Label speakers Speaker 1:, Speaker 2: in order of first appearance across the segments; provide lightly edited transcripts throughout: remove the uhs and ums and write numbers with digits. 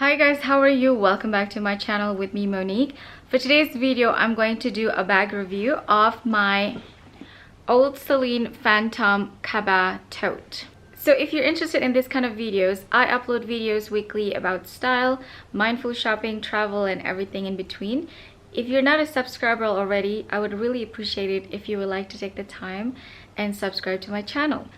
Speaker 1: Hi guys, how are you? Welcome back to my channel with me, Monique. For today's video, I'm going to do a bag review of my Old Céline Phantom Cabas tote. So if you're interested in this kind of videos, I upload videos weekly about style, mindful shopping, travel, and everything in between. If you're not a subscriber already, I would really appreciate it if you would like to take the time and subscribe to my channel.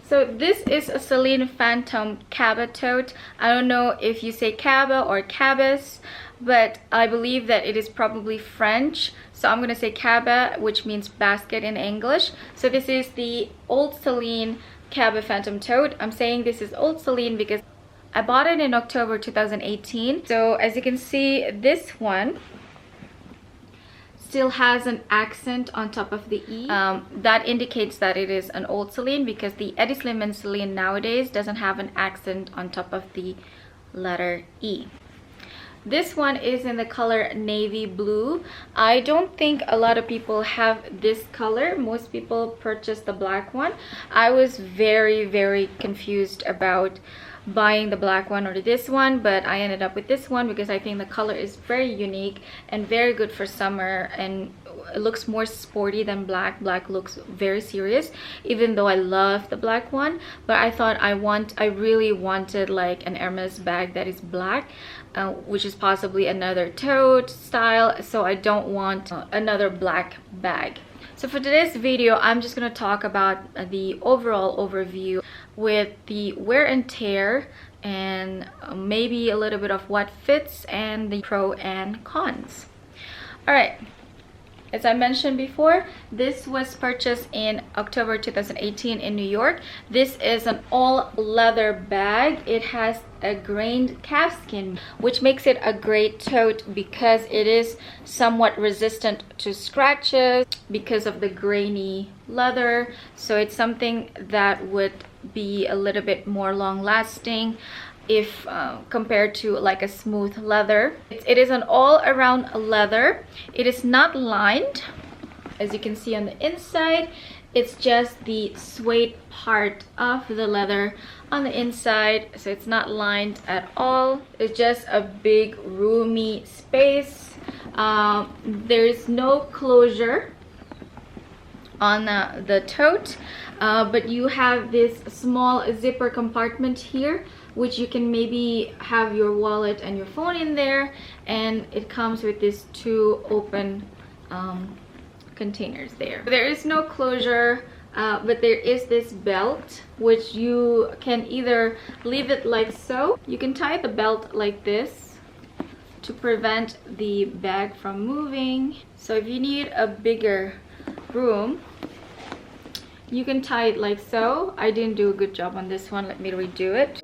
Speaker 1: So this is a Céline Phantom Cabas tote. I don't know if you say Cabas or Cabas, but I believe that it is probably French. So I'm going to say Cabas, which means basket in English. So this is the Old Céline Cabas Phantom tote. I'm saying this is Old Céline because I bought it in October 2018. So as you can see, this one still has an accent on top of the E. That indicates that it is an Old Céline because the Eddie Slim and Céline nowadays doesn't have an accent on top of the letter E. This one is in the color navy blue. I don't think a lot of people have this color. Most people purchase the black one. I was very confused about buying the black one or this one, but I ended up with this one because I think the color is very unique and very good for summer, and it looks more sporty than black. Black looks very serious, even though I love the black one. But I thought I really wanted like an Hermes bag that is black, which is possibly another tote style, so I don't want another black bag. So for today's video, I'm just going to talk about the overall overview with the wear and tear and maybe a little bit of what fits and the pro and cons. Alright, as I mentioned before, this was purchased in October 2018 in New York. This is an all leather bag. It has a grained calfskin, which makes it a great tote because it is somewhat resistant to scratches because of the grainy leather. So it's something that would be a little bit more long lasting if compared to like a smooth leather. It is an all-around leather. It is not lined, as you can see on the inside. It's just the suede part of the leather on the inside, so it's not lined at all. It's just a big roomy space. There is no closure on the tote, but you have this small zipper compartment here, which you can maybe have your wallet and your phone in there, and it comes with these two open containers there. There is no closure, but there is this belt, which you can either leave it like so. You can tie the belt like this to prevent the bag from moving. So if you need a bigger room, you can tie it like so. I didn't do a good job on this one. Let me redo it.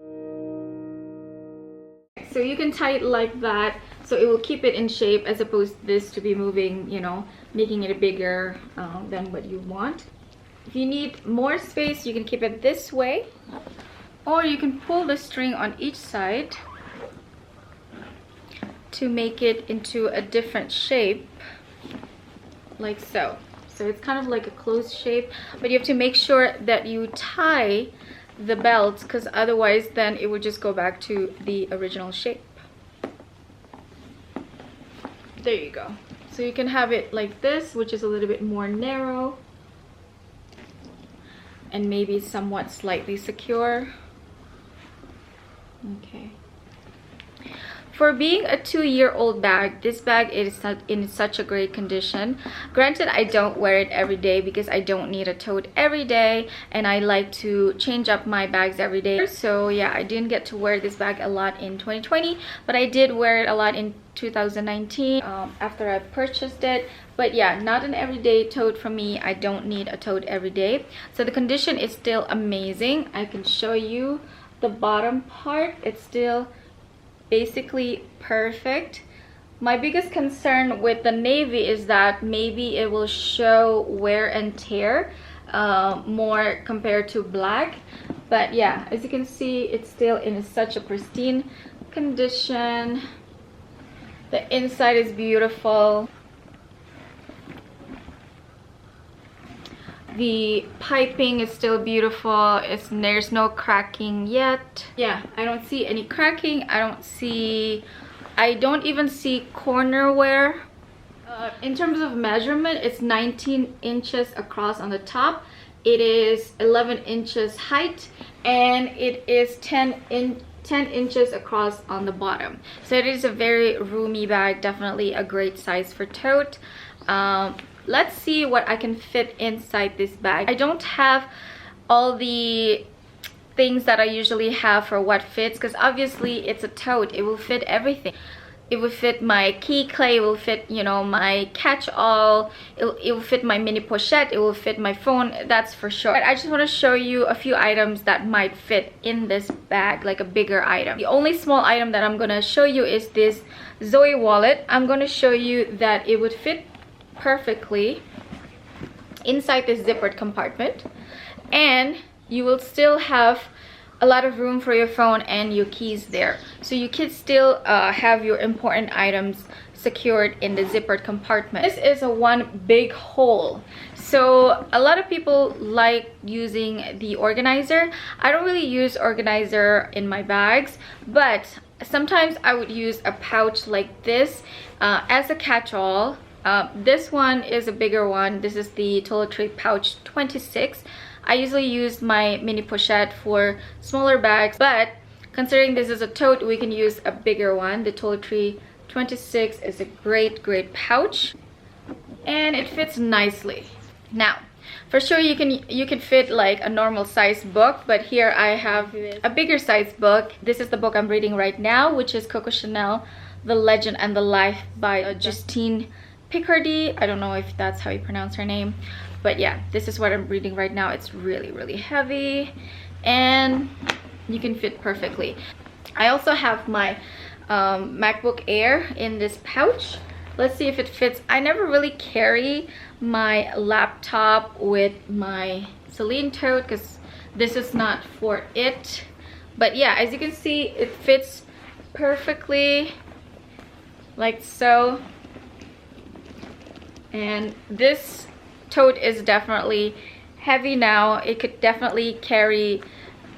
Speaker 1: So you can tie it like that, so it will keep it in shape as opposed to this to be moving, you know, making it bigger than what you want. If you need more space, you can keep it this way, or you can pull the string on each side to make it into a different shape, like so. So it's kind of like a closed shape, but you have to make sure that you tie the belt, because otherwise then it would just go back to the original shape. There you go. So you can have it like this, which is a little bit more narrow and maybe somewhat slightly secure. Okay. For being a 2-year-old bag, this bag is in such a great condition. Granted, I don't wear it every day because I don't need a tote every day, and I like to change up my bags every day. So yeah, I didn't get to wear this bag a lot in 2020, but I did wear it a lot in 2019 after I purchased it. But yeah, not an everyday tote for me. I don't need a tote every day. So the condition is still amazing. I can show you the bottom part. It's still basically perfect. My biggest concern with the navy is that maybe it will show wear and tear more compared to black, but yeah, as you can see, it's still in such a pristine condition. The inside is beautiful. The piping is still beautiful. There's no cracking yet. Yeah, I don't see any cracking. I don't even see corner wear. In terms of measurement, it's 19 inches across on the top. It is 11 inches height, and it is 10 inches across on the bottom. So it is a very roomy bag, definitely a great size for tote. Let's see what I can fit inside this bag. I don't have all the things that I usually have for what fits, because obviously it's a tote. It will fit everything. It will fit my key clay, it will fit, you know, my catch-all, it will fit my mini pochette, it will fit my phone, that's for sure. But I just want to show you a few items that might fit in this bag, like a bigger item. The only small item that I'm going to show you is this Zoe wallet. I'm going to show you that it would fit perfectly inside this zippered compartment, and you will still have a lot of room for your phone and your keys there, so you can still have your important items secured in the zippered compartment. This is a one big hole, so a lot of people like using the organizer. I don't really use organizer in my bags, but sometimes I would use a pouch like this as a catch-all. This one is a bigger one. This is the Tote pouch 26. I usually use my mini pochette for smaller bags, but considering this is a tote, we can use a bigger one. The Tote 26 is a great pouch, and it fits nicely. Now, for sure you can fit like a normal size book, but here I have a bigger size book. This is the book I'm reading right now, which is Coco Chanel, The Legend and the Life by Justine Picardy. I don't know if that's how you pronounce her name, but yeah, this is what I'm reading right now. It's really heavy, and you can fit perfectly. I also have my MacBook Air in this pouch. Let's see if it fits. I never really carry my laptop with my Céline tote because this is not for it, but yeah, as you can see, it fits perfectly like so. And this tote is definitely heavy now. It could definitely carry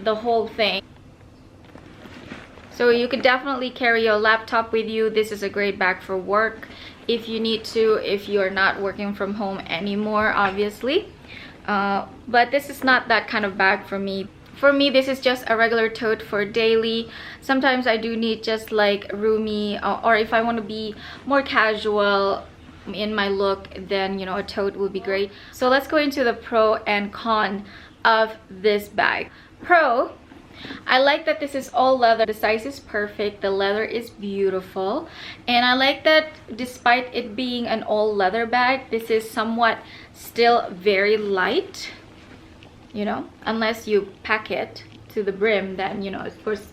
Speaker 1: the whole thing. So you could definitely carry your laptop with you. This is a great bag for work if you need to, if you're not working from home anymore, obviously. But this is not that kind of bag for me. For me, this is just a regular tote for daily. Sometimes I do need just like roomy, or if I want to be more casual in my look, then you know, a tote would be great. So let's go into the pro and con of this bag. Pro, I like that this is all leather. The size is perfect, the leather is beautiful, and I like that despite it being an all leather bag, this is somewhat still very light, you know, unless you pack it to the brim, then you know, of course it's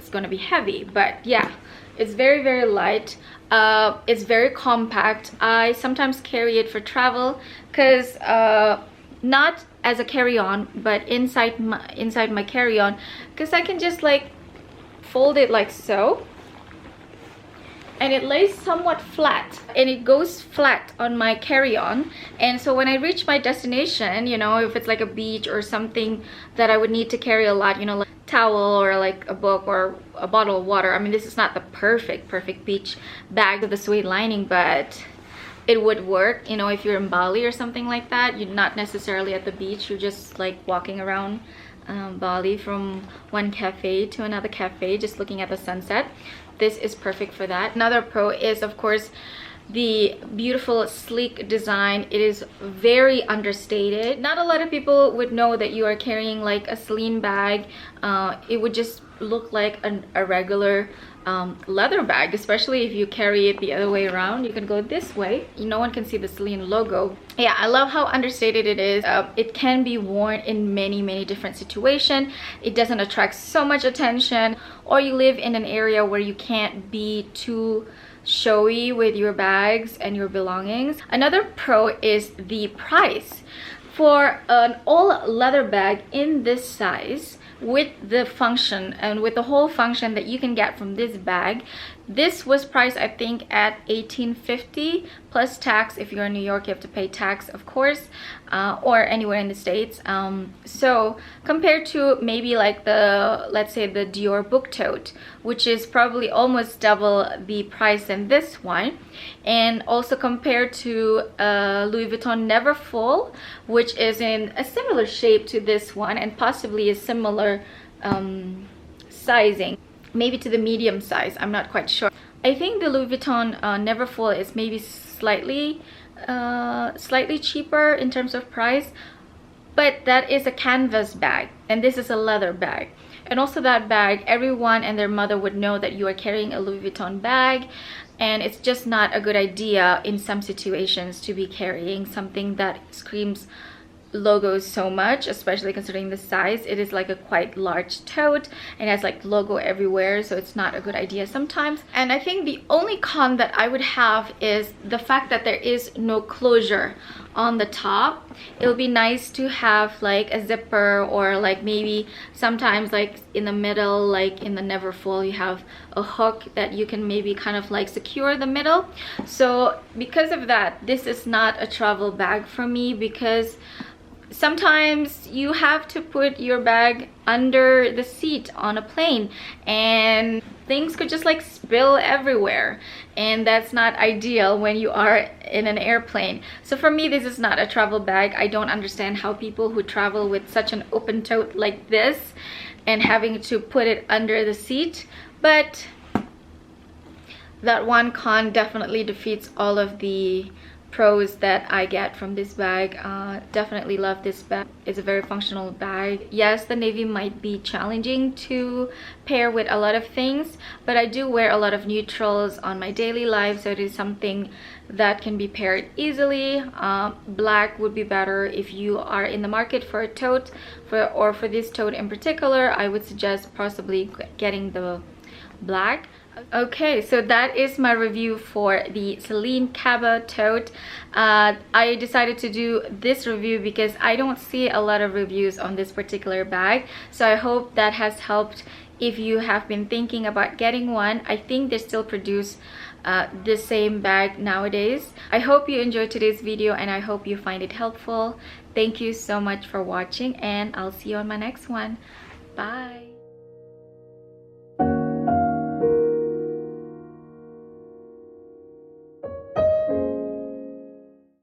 Speaker 1: gonna be heavy. But yeah, it's very light. It's very compact. I sometimes carry it for travel because not as a carry-on, but inside my carry-on, because I can just like fold it like so, and it lays somewhat flat, and it goes flat on my carry-on. And so when I reach my destination, you know, if it's like a beach or something that I would need to carry a lot, you know, like towel or like a book or a bottle of water. I mean, this is not the perfect beach bag with a suede lining, but it would work, you know, if you're in Bali or something like that. You're not necessarily at the beach, you're just like walking around Bali from one cafe to another cafe, just looking at the sunset. This is perfect for that. Another pro is, of course, the beautiful sleek design. It is very understated. Not a lot of people would know that you are carrying like a Céline bag. It would just look like a regular leather bag, especially if you carry it the other way around. You can go this way, no one can see the Céline logo. Yeah, I love how understated it is. It can be worn in many different situations. It doesn't attract so much attention, or you live in an area where you can't be too showy with your bags and your belongings. Another pro is the price. For an all leather bag in this size, with the function and with the whole function that you can get from this bag, This was priced, I think, at $18.50 plus tax. If you're in New York, you have to pay tax, of course, or anywhere in the States. So compared to maybe like the, let's say, the Dior book tote, which is probably almost double the price than this one, and also compared to Louis Vuitton Neverfull, which is in a similar shape to this one and possibly a similar sizing, maybe to the medium size, I'm not quite sure. I think the Louis Vuitton Neverfull is maybe slightly cheaper in terms of price, but that is a canvas bag and this is a leather bag. And also that bag, everyone and their mother would know that you are carrying a Louis Vuitton bag, and it's just not a good idea in some situations to be carrying something that screams logos so much, especially considering the size. It is like a quite large tote and has like logo everywhere, so it's not a good idea sometimes. And I think the only con that I would have is the fact that there is no closure on the top. It would be nice to have like a zipper, or like maybe sometimes like in the middle, like in the Neverfull, you have a hook that you can maybe kind of like secure the middle. So because of that, this is not a travel bag for me, because sometimes you have to put your bag under the seat on a plane and things could just like spill everywhere, and that's not ideal when you are in an airplane. So for me, this is not a travel bag. I don't understand how people who travel with such an open tote like this and having to put it under the seat, but that one con definitely defeats all of the pros that I get from this bag. Definitely love this bag. It's a very functional bag. Yes, the navy might be challenging to pair with a lot of things, but I do wear a lot of neutrals on my daily life, so it is something that can be paired easily. Black would be better if you are in the market for a tote, or for this tote in particular. I would suggest possibly getting the black. Okay, so that is my review for the Céline Cabas tote. I decided to do this review because I don't see a lot of reviews on this particular bag, so I hope that has helped if you have been thinking about getting one. I think they still produce the same bag nowadays. I hope you enjoyed today's video and I hope you find it helpful. Thank you so much for watching, and I'll see you on my next one. Bye.